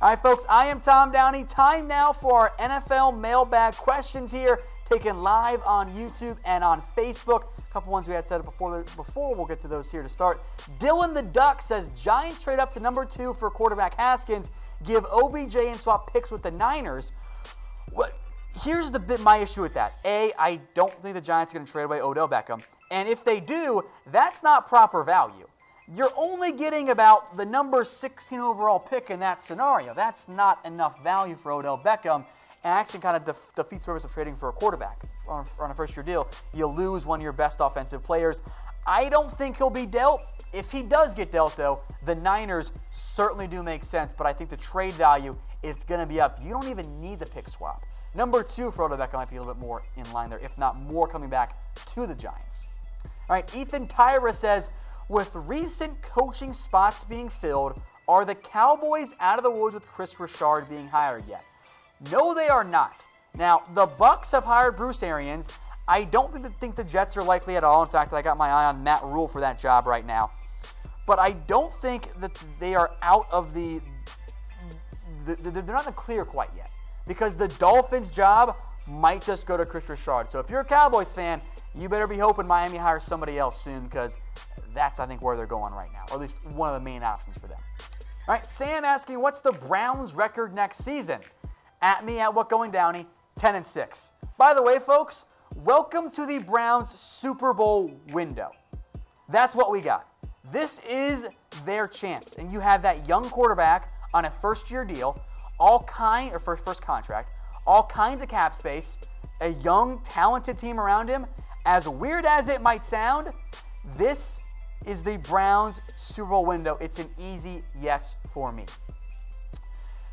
All right, folks, I am Tom Downey. Time now for our NFL mailbag questions here, taken live on YouTube and on Facebook. A couple ones we had set up before. We'll get to those here to start. Dylan the Duck says, Giants trade up to number 2 for quarterback Haskins. Give OBJ and swap picks with the Niners. Here's my issue with that. A, I don't think the Giants are going to trade away Odell Beckham. And if they do, that's not proper value. You're only getting about the number 16 overall pick in that scenario. That's not enough value for Odell Beckham, and actually kind of defeats the purpose of trading for a quarterback on a first-year deal. You lose one of your best offensive players. I don't think he'll be dealt. If he does get dealt, though, the Niners certainly do make sense, but I think the trade value, it's going to be up. You don't even need the pick swap. Number 2 for Odell Beckham might be a little bit more in line there, if not more, coming back to the Giants. All right, Ethan Tyra says, with recent coaching spots being filled, are the Cowboys out of the woods with Kris Richard being hired yet? No, they are not. Now, the Bucs have hired Bruce Arians. I don't think the Jets are likely at all. In fact, I got my eye on Matt Rhule for that job right now. But I don't think that they are out of they're not in the clear quite yet. Because the Dolphins' job might just go to Kris Richard. So if you're a Cowboys fan, you better be hoping Miami hires somebody else soon, because that's, I think, where they're going right now, or at least one of the main options for them. All right, Sam asking, what's the Browns' record next season? At me at What Going Downey, 10-6. By the way, folks, welcome to the Browns' Super Bowl window. That's what we got. This is their chance, and you have that young quarterback on a first-year deal, first contract, all kinds of cap space, a young, talented team around him. As weird as it might sound, this is the Browns' Super Bowl window. It's an easy yes for me.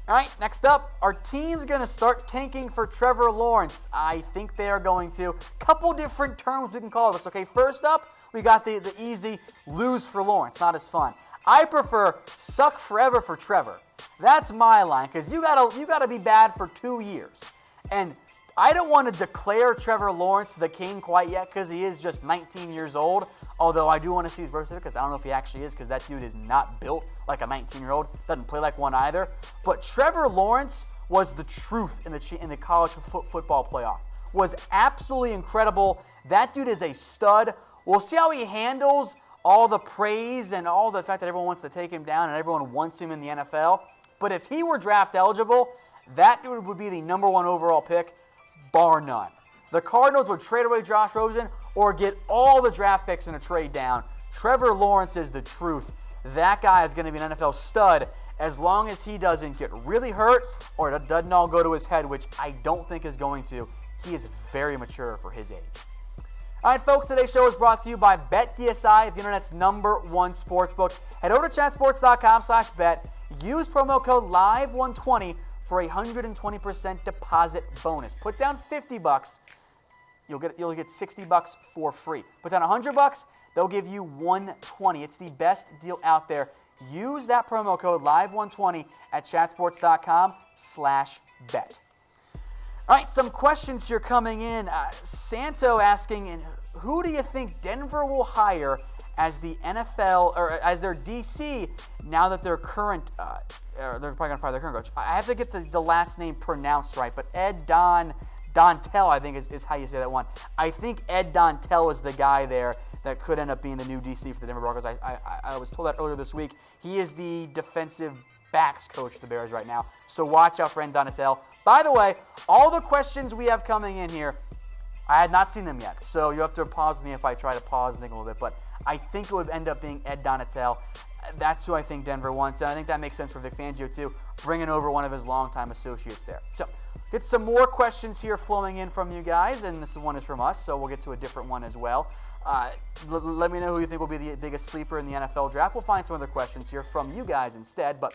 All right, next up, our team's going to start tanking for Trevor Lawrence. I think they are going to. Couple different terms we can call this. Okay, first up, we got the easy lose for Lawrence. Not as fun. I prefer suck forever for Trevor. That's my line, because you gotta be bad for 2 years. And I don't want to declare Trevor Lawrence the king quite yet, because he is just 19 years old. Although I do want to see his birth certificate, because I don't know if he actually is, because that dude is not built like a 19-year-old. Doesn't play like one either. But Trevor Lawrence was the truth in the college football playoff. Was absolutely incredible. That dude is a stud. We'll see how he handles all the praise and all the fact that everyone wants to take him down and everyone wants him in the NFL. But if he were draft eligible, that dude would be the number 1 overall pick, bar none. The Cardinals would trade away Josh Rosen or get all the draft picks in a trade down. Trevor Lawrence is the truth. That guy is going to be an NFL stud as long as he doesn't get really hurt or it doesn't all go to his head, which I don't think is going to. He is very mature for his age. All right, folks, today's show is brought to you by BetDSI, the internet's #1 sportsbook. Head over to chatsports.com/bet. Use promo code LIVE120 for a 120% deposit bonus. Put down $50, you'll get $60 for free. Put down $100, they'll give you $120. It's the best deal out there. Use that promo code LIVE120 at chatsports.com/bet. All right, some questions here coming in. Santo asking, who do you think Denver will hire as the NFL or as their DC now that their current, they're probably going to fire their current coach? I have to get the last name pronounced right, but Ed Dontel, I think is how you say that one. I think Ed Dontel is the guy there that could end up being the new DC for the Denver Broncos. I was told that earlier this week. He is the defensive backs coach of the Bears right now, so watch out for Ed Dontel. By the way, all the questions we have coming in here, I had not seen them yet, so you have to pause me if I try to pause and think a little bit, but I think it would end up being Ed Dontel. That's who I think Denver wants, and I think that makes sense for Vic Fangio too, bringing over one of his longtime associates there. So, get some more questions here flowing in from you guys, and this one is from us, so we'll get to a different one as well. Let me know who you think will be the biggest sleeper in the NFL draft. We'll find some other questions here from you guys instead, but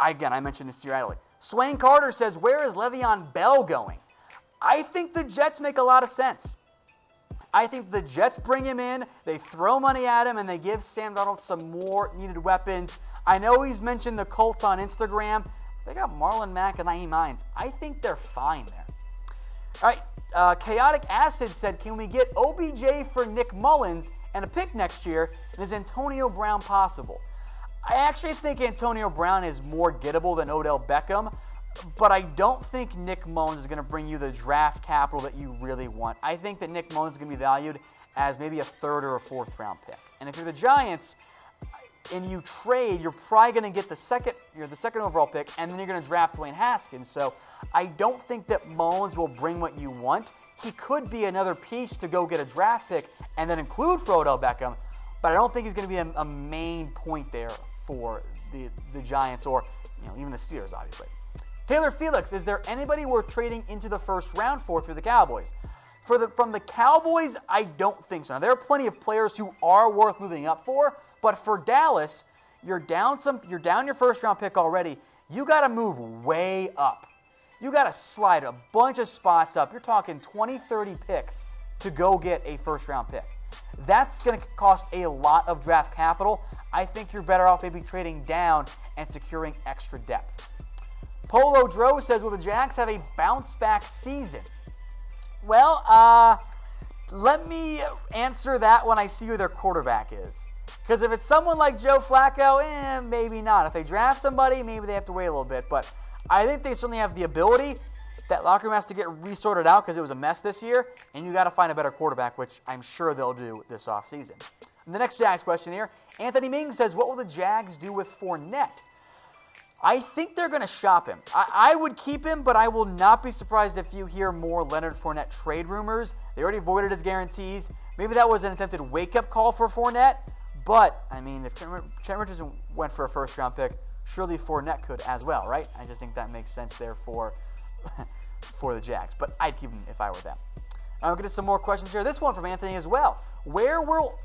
again, I mentioned this here idly. Swain Carter says, where is Le'Veon Bell going? I think the Jets make a lot of sense. I think the Jets bring him in, they throw money at him, and they give Sam Darnold some more needed weapons. I know he's mentioned the Colts on Instagram. They got Marlon Mack and Naeem Hines. I think they're fine there. All right, Chaotic Acid said, can we get OBJ for Nick Mullens and a pick next year? And is Antonio Brown possible? I actually think Antonio Brown is more gettable than Odell Beckham, but I don't think Nick Mullens is going to bring you the draft capital that you really want. I think that Nick Mullens is going to be valued as maybe a third or a fourth round pick. And if you're the Giants and you trade, you're probably going to get the second overall pick, and then you're going to draft Dwayne Haskins. So I don't think that Mullens will bring what you want. He could be another piece to go get a draft pick and then include for Odell Beckham, but I don't think he's going to be a main point there for the Giants or even the Steelers, obviously. Taylor Felix, is there anybody worth trading into the first round for through the Cowboys? From the Cowboys, I don't think so. Now, there are plenty of players who are worth moving up for, but for Dallas, you're down your first round pick already. You got to move way up. You got to slide a bunch of spots up. You're talking 20, 30 picks to go get a first round pick. That's going to cost a lot of draft capital. I think you're better off maybe trading down and securing extra depth. Polo Dro says, will the Jags have a bounce-back season? Well, let me answer that when I see who their quarterback is. Because if it's someone like Joe Flacco, maybe not. If they draft somebody, maybe they have to wait a little bit. But I think they certainly have the ability. That locker room has to get resorted out because it was a mess this year, and you got to find a better quarterback, which I'm sure they'll do this offseason. And the next Jags question here, Anthony Ming says, what will the Jags do with Fournette? I think they're going to shop him. I would keep him, but I will not be surprised if you hear more Leonard Fournette trade rumors. They already voided his guarantees. Maybe that was an attempted wake-up call for Fournette, but, I mean, if Trent Richardson went for a first-round pick, surely Fournette could as well, right? I just think that makes sense there for the Jags, but I'd keep him if I were them. I'll get to some more questions here. This one from Anthony as well. Where will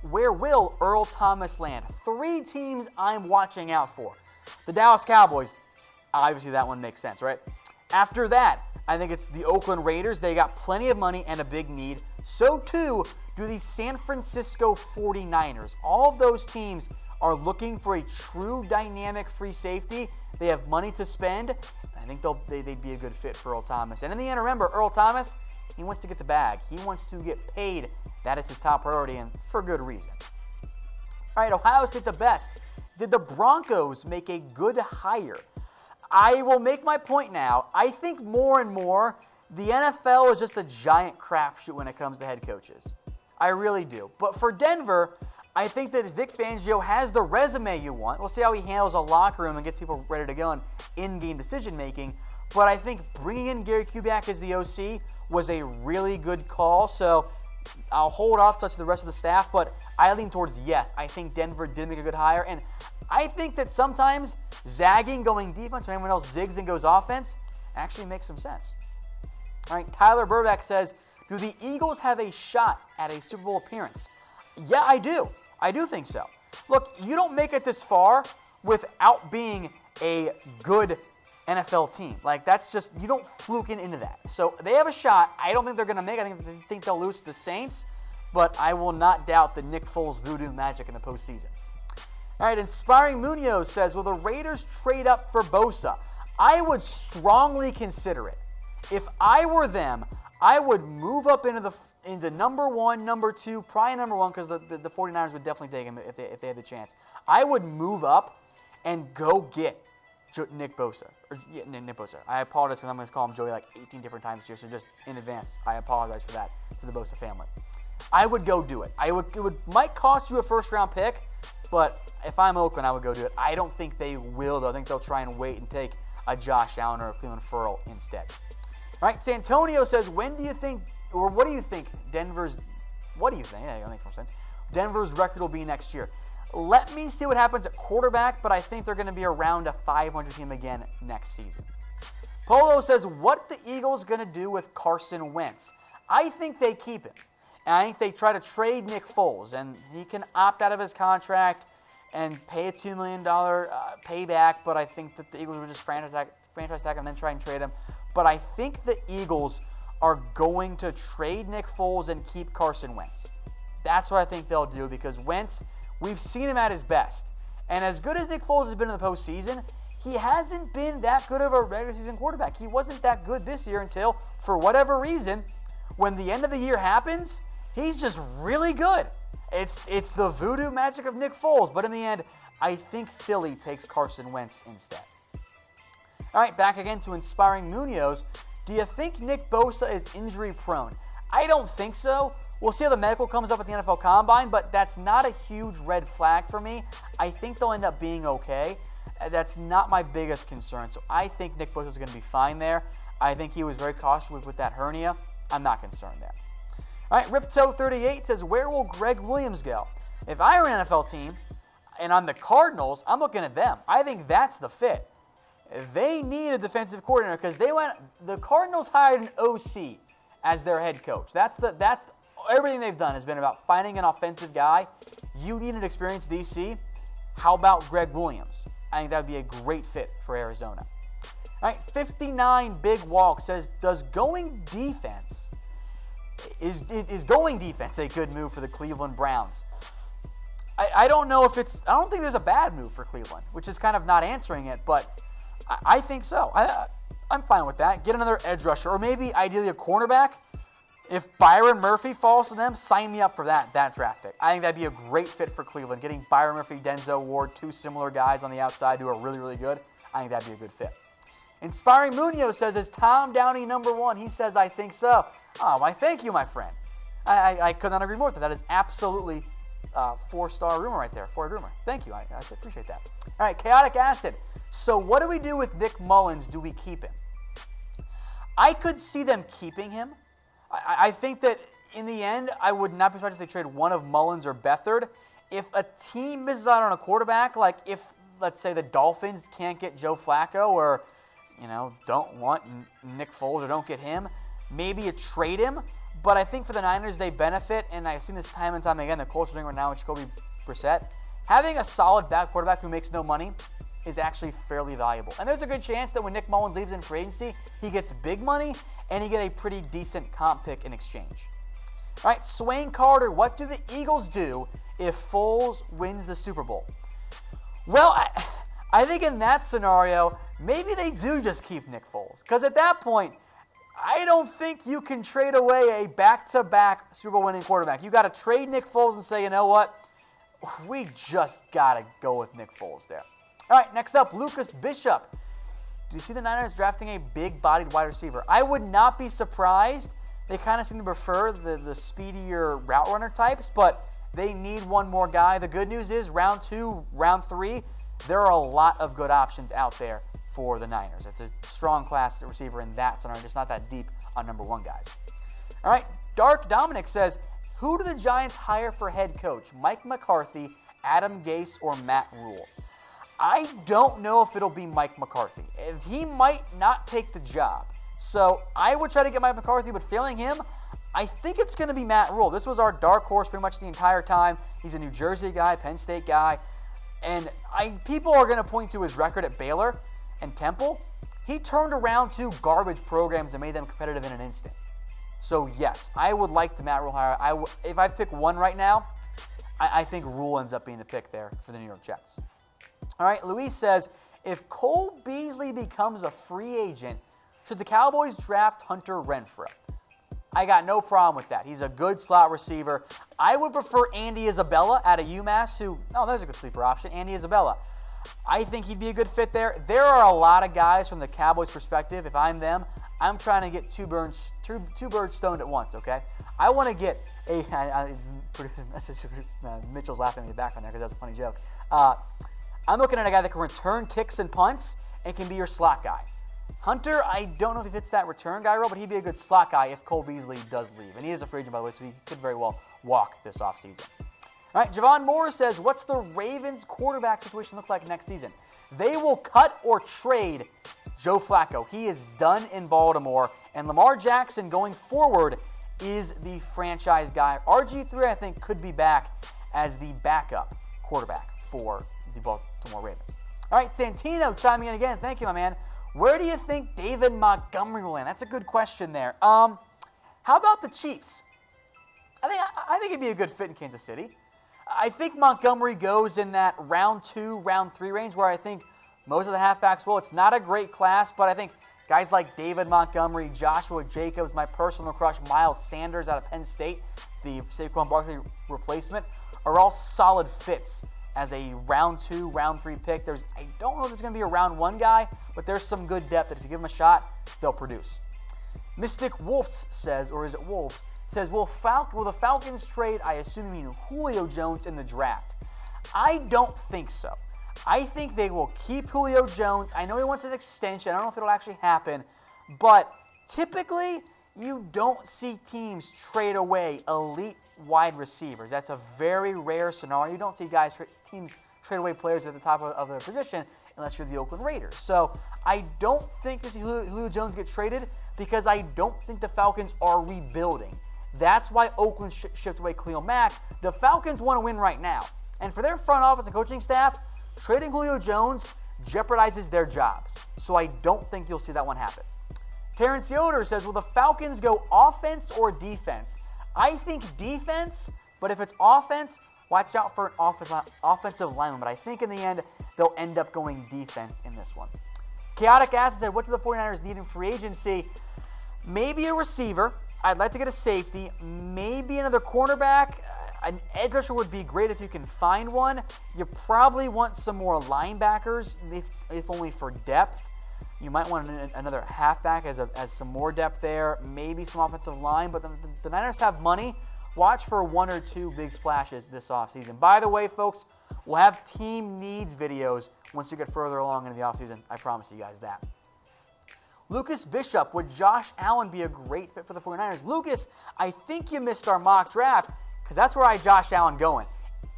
Earl Thomas land? 3 teams I'm watching out for. The Dallas Cowboys, obviously that one makes sense, right? After that, I think it's the Oakland Raiders. They got plenty of money and a big need. So too do the San Francisco 49ers. All of those teams are looking for a true dynamic free safety. They have money to spend. I think they'd be a good fit for Earl Thomas. And in the end, remember, Earl Thomas, he wants to get the bag. He wants to get paid. That is his top priority, and for good reason. All right, Ohio State the best. Did the Broncos make a good hire? I will make my point now. I think more and more the NFL is just a giant crapshoot when it comes to head coaches. I really do. But for Denver, I think that Vic Fangio has the resume you want. We'll see how he handles a locker room and gets people ready to go in in-game decision-making. But I think bringing in Gary Kubiak as the OC was a really good call. So I'll hold off to touch the rest of the staff, but I lean towards yes. I think Denver did make a good hire. And I think that sometimes zagging, going defense, when everyone else zigs and goes offense, actually makes some sense. All right, Tyler Burback says, do the Eagles have a shot at a Super Bowl appearance? Yeah, I do. I do think so. Look, you don't make it this far without being a good NFL team. Like, that's just, you don't fluke into that. So they have a shot. I don't think they're going to make it. I think they'll lose to the Saints, but I will not doubt the Nick Foles voodoo magic in the postseason. All right, Inspiring Munoz says, will the Raiders trade up for Bosa? I would strongly consider it. If I were them, I would move up into number 1, number 2, probably number 1 because the 49ers would definitely take him if they had the chance. I would move up and go get Nick Bosa. Nick Bosa. I apologize because I'm going to call him Joey like 18 different times here, so just in advance, I apologize for that to the Bosa family. I would go do it. It might cost you a first-round pick, but if I'm Oakland, I would go do it. I don't think they will, though. I think they'll try and wait and take a Josh Allen or a Cleveland Ferrell instead. All right, Santonio says, what do you think Denver's record will be next year? Let me see what happens at quarterback, but I think they're going to be around a 500 team again next season. Polo says, what the Eagles going to do with Carson Wentz? I think they keep him. And I think they try to trade Nick Foles, and he can opt out of his contract and pay a $2 million payback, but I think that the Eagles would just franchise tag him and then try and trade him. But I think the Eagles are going to trade Nick Foles and keep Carson Wentz. That's what I think they'll do because Wentz, we've seen him at his best. And as good as Nick Foles has been in the postseason, he hasn't been that good of a regular season quarterback. He wasn't that good this year until, for whatever reason, when the end of the year happens, he's just really good. It's the voodoo magic of Nick Foles. But in the end, I think Philly takes Carson Wentz instead. All right, back again to Inspiring Munoz. Do you think Nick Bosa is injury prone? I don't think so. We'll see how the medical comes up at the NFL Combine, but that's not a huge red flag for me. I think they'll end up being okay. That's not my biggest concern. So I think Nick Bosa is going to be fine there. I think he was very cautious with that hernia. I'm not concerned there. All right, Ripto38 says, where will Greg Williams go? If I were an NFL team and I'm the Cardinals, I'm looking at them. I think that's the fit. They need a defensive coordinator because the Cardinals hired an OC as their head coach. That's everything they've done has been about finding an offensive guy. You need an experienced DC. How about Greg Williams? I think that would be a great fit for Arizona. All right, 59 Big Walk says, is going defense a good move for the Cleveland Browns? I don't know if I don't think there's a bad move for Cleveland, which is kind of not answering it, but I think so. I'm fine with that. Get another edge rusher, or maybe ideally a cornerback. If Byron Murphy falls to them, sign me up for that draft pick. I think that'd be a great fit for Cleveland. Getting Byron Murphy, Denzel Ward, two similar guys on the outside who are really, really good, I think that'd be a good fit. Inspiring Munoz says, is Tom Downey number one? He says, I think so. Oh, my thank you, my friend. I could not agree more with that. That is absolutely four-star rumor right there. Forward rumor. Thank you. I appreciate that. All right, Chaotic Acid. So what do we do with Nick Mullens? Do we keep him? I could see them keeping him. I think that in the end, I would not be surprised if they trade one of Mullens or Beathard. If a team misses out on a quarterback, like if, let's say, the Dolphins can't get Joe Flacco or, don't want Nick Foles or don't get him, maybe you trade him. But I think for the Niners, they benefit, and I've seen this time and time again, the culture thing right now with Jacoby Brissett. Having a solid back quarterback who makes no money is actually fairly valuable. And there's a good chance that when Nick Mullens leaves in free agency, he gets big money and he get a pretty decent comp pick in exchange. All right, Swain Carter, what do the Eagles do if Foles wins the Super Bowl? Well, I think in that scenario, maybe they do just keep Nick Foles. Because at that point, I don't think you can trade away a back-to-back Super Bowl winning quarterback. You got to trade Nick Foles and say, you know what? We just got to go with Nick Foles there. All right, next up, Lucas Bishop. Do you see the Niners drafting a big-bodied wide receiver? I would not be surprised. They kind of seem to prefer the speedier route runner types, but they need one more guy. The good news is round 2, round 3, there are a lot of good options out there for the Niners. It's a strong class receiver in that scenario, just not that deep on number 1 guys. All right, Dark Dominic says, who do the Giants hire for head coach? Mike McCarthy, Adam Gase, or Matt Rhule? I don't know if it'll be Mike McCarthy. He might not take the job. So I would try to get Mike McCarthy, but failing him, I think it's going to be Matt Rhule. This was our dark horse pretty much the entire time. He's a New Jersey guy, Penn State guy. And people are going to point to his record at Baylor and Temple. He turned around 2 garbage programs and made them competitive in an instant. So yes, I would like the Matt Rhule hire. If I pick one right now, I think Rhule ends up being the pick there for the New York Jets. All right, Luis says, if Cole Beasley becomes a free agent, should the Cowboys draft Hunter Renfrow? I got no problem with that. He's a good slot receiver. I would prefer Andy Isabella out of UMass, there's a good sleeper option, Andy Isabella. I think he'd be a good fit there. There are a lot of guys from the Cowboys' perspective. If I'm them, I'm trying to get two birds stoned at once, okay? I want to get Mitchell's laughing in the background there because that's a funny joke. I'm looking at a guy that can return kicks and punts and can be your slot guy. Hunter, I don't know if he fits that return guy role, but he'd be a good slot guy if Cole Beasley does leave. And he is a free agent, by the way, so he could very well walk this offseason. All right, Javon Moore says, what's the Ravens quarterback situation look like next season? They will cut or trade Joe Flacco. He is done in Baltimore. And Lamar Jackson, going forward, is the franchise guy. RG3, I think, could be back as the backup quarterback for the Baltimore Ravens. All right, Santino chiming in again. Thank you, my man. Where do you think David Montgomery will land? That's a good question there. How about the Chiefs? I think he'd be a good fit in Kansas City. I think Montgomery goes in that round 2, round 3 range where I think most of the halfbacks will. It's not a great class, but I think guys like David Montgomery, Joshua Jacobs, my personal crush, Miles Sanders out of Penn State, the Saquon Barkley replacement, are all solid fits as a round 2, round 3 pick. I don't know if there's going to be a round 1 guy, but there's some good depth that if you give them a shot, they'll produce. Mystic Wolves says, or is it Wolves, says, will the Falcons trade, I assume you mean Julio Jones, in the draft? I don't think so. I think they will keep Julio Jones. I know he wants an extension. I don't know if it'll actually happen, but typically you don't see teams trade away elite wide receivers. That's a very rare scenario. You don't see teams trade away players at the top of their position unless you're the Oakland Raiders. So I don't think you see Julio Jones get traded because I don't think the Falcons are rebuilding. That's why Oakland shipped away Khalil Mack. The Falcons want to win right now. And for their front office and coaching staff, trading Julio Jones jeopardizes their jobs. So I don't think you'll see that one happen. Terrence Yoder says, will the Falcons go offense or defense? I think defense, but if it's offense, watch out for an offensive lineman. But I think in the end, they'll end up going defense in this one. Chaotic Acid said, what do the 49ers need in free agency? Maybe a receiver. I'd like to get a safety. Maybe another cornerback. An edge rusher would be great if you can find one. You probably want some more linebackers, if only for depth. You might want another halfback as some more depth there. Maybe some offensive line. But the Niners have money. Watch for 1 or 2 big splashes this offseason. By the way, folks, we'll have team needs videos once we get further along into the offseason. I promise you guys that. Lucas Bishop, would Josh Allen be a great fit for the 49ers? Lucas, I think you missed our mock draft because that's where I had Josh Allen going.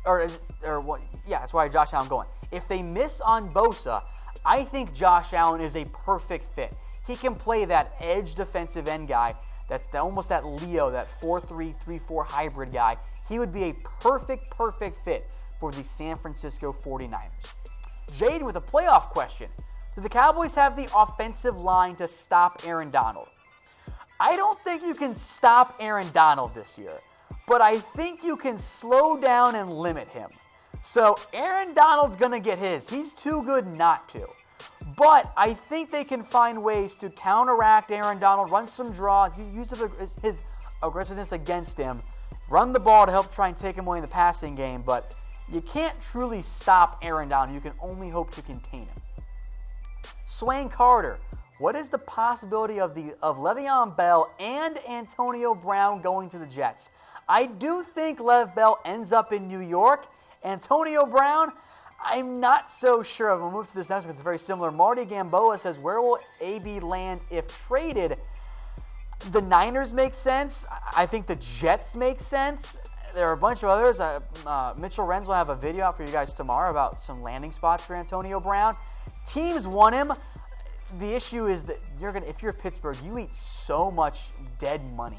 That's where I had Josh Allen going. If they miss on Bosa, I think Josh Allen is a perfect fit. He can play that edge defensive end guy. That's almost that Leo, that 4-3, 3-4 hybrid guy. He would be a perfect fit for the San Francisco 49ers. Jaden with a playoff question. Do the Cowboys have the offensive line to stop Aaron Donald? I don't think you can stop Aaron Donald this year, but I think you can slow down and limit him. So Aaron Donald's going to get his. He's too good not to. But I think they can find ways to counteract Aaron Donald, run some draw, use his aggressiveness against him, run the ball to help try and take him away in the passing game. But you can't truly stop Aaron Donald. You can only hope to contain him. Swain Carter, what is the possibility of Le'Veon Bell and Antonio Brown going to the Jets? I do think Lev Bell ends up in New York. Antonio Brown, I'm not so sure of. We'll move to this next one. It's very similar. Marty Gamboa says, where will AB land if traded? The Niners make sense. I think the Jets make sense. There are a bunch of others. Mitchell Renz will have a video out for you guys tomorrow about some landing spots for Antonio Brown. Teams want him. The issue is that if you're Pittsburgh, you eat so much dead money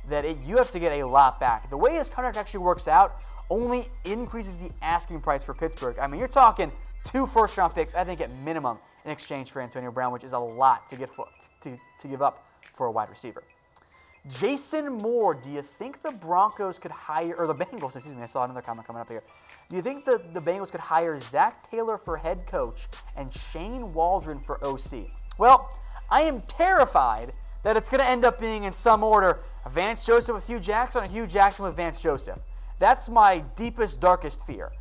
that you have to get a lot back. The way his contract actually works out only increases the asking price for Pittsburgh. I mean, you're talking 2 first-round picks, I think, at minimum, in exchange for Antonio Brown, which is a lot to give up for a wide receiver. Jason Moore, do you think the Broncos could hire, or the Bengals, excuse me, I saw another comment coming up here. Do you think the Bengals could hire Zach Taylor for head coach and Shane Waldron for OC? Well, I am terrified that it's going to end up being in some order Vance Joseph with Hugh Jackson or Hugh Jackson with Vance Joseph. That's my deepest, darkest fear.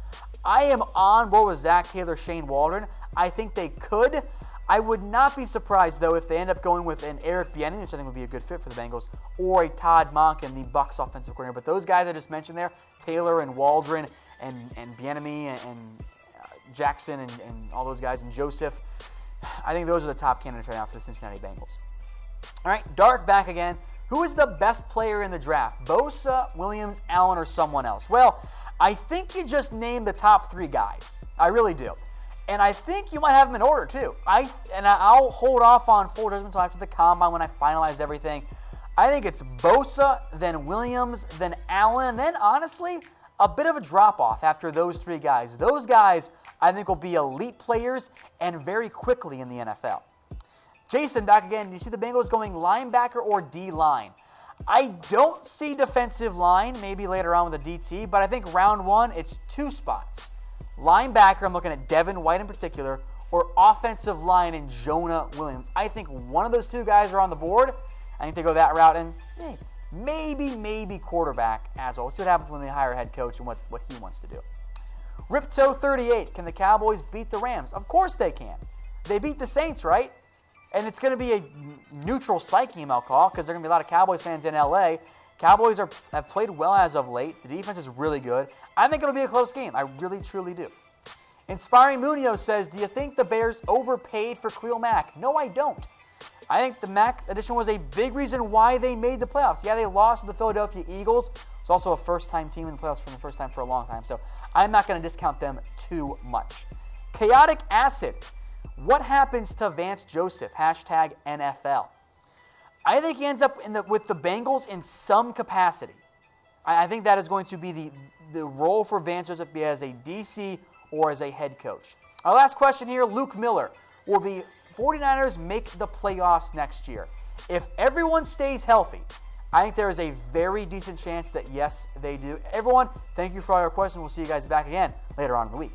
I am on board with Zach Taylor, Shane Waldron. I think they could. I would not be surprised, though, if they end up going with an Eric Bieniemy, which I think would be a good fit for the Bengals, or a Todd Monken, the Bucs offensive coordinator. But those guys I just mentioned there, Taylor and Waldron and Bieniemy and Jackson and all those guys, and Joseph, I think those are the top candidates right now for the Cincinnati Bengals. All right, Dark back again. Who is the best player in the draft? Bosa, Williams, Allen, or someone else? Well, I think you just named the top 3 guys. I really do. And I think you might have them in order, too. I'll hold off on full judgment until after the combine when I finalize everything. I think it's Bosa, then Williams, then Allen, and then, honestly, a bit of a drop-off after those 3 guys. Those guys, I think, will be elite players and very quickly in the NFL. Jason, back again. You see the Bengals going linebacker or D-line? I don't see defensive line, maybe later on with a DT, but I think round 1, it's 2 spots. Linebacker, I'm looking at Devin White in particular, or offensive line in Jonah Williams. I think one of those 2 guys are on the board. I think they go that route, and maybe quarterback as well. We'll see what happens when they hire a head coach and what he wants to do. Ripto38, can the Cowboys beat the Rams? Of course they can. They beat the Saints, right? And it's going to be a neutral site game, I'll call, because there are going to be a lot of Cowboys fans in LA. Cowboys have played well as of late. The defense is really good. I think it'll be a close game. I really, truly do. Inspiring Munoz says, do you think the Bears overpaid for Khalil Mack? No, I don't. I think the Mack addition was a big reason why they made the playoffs. Yeah, they lost to the Philadelphia Eagles. It's also a first-time team in the playoffs for the first time for a long time, so I'm not going to discount them too much. Chaotic Acid. What happens to Vance Joseph? Hashtag NFL. I think he ends up with the Bengals in some capacity. I think that is going to be the role for Vance Joseph, be as a DC or as a head coach. Our last question here, Luke Miller. Will the 49ers make the playoffs next year? If everyone stays healthy, I think there is a very decent chance that yes, they do. Everyone, thank you for all your questions. We'll see you guys back again later on in the week.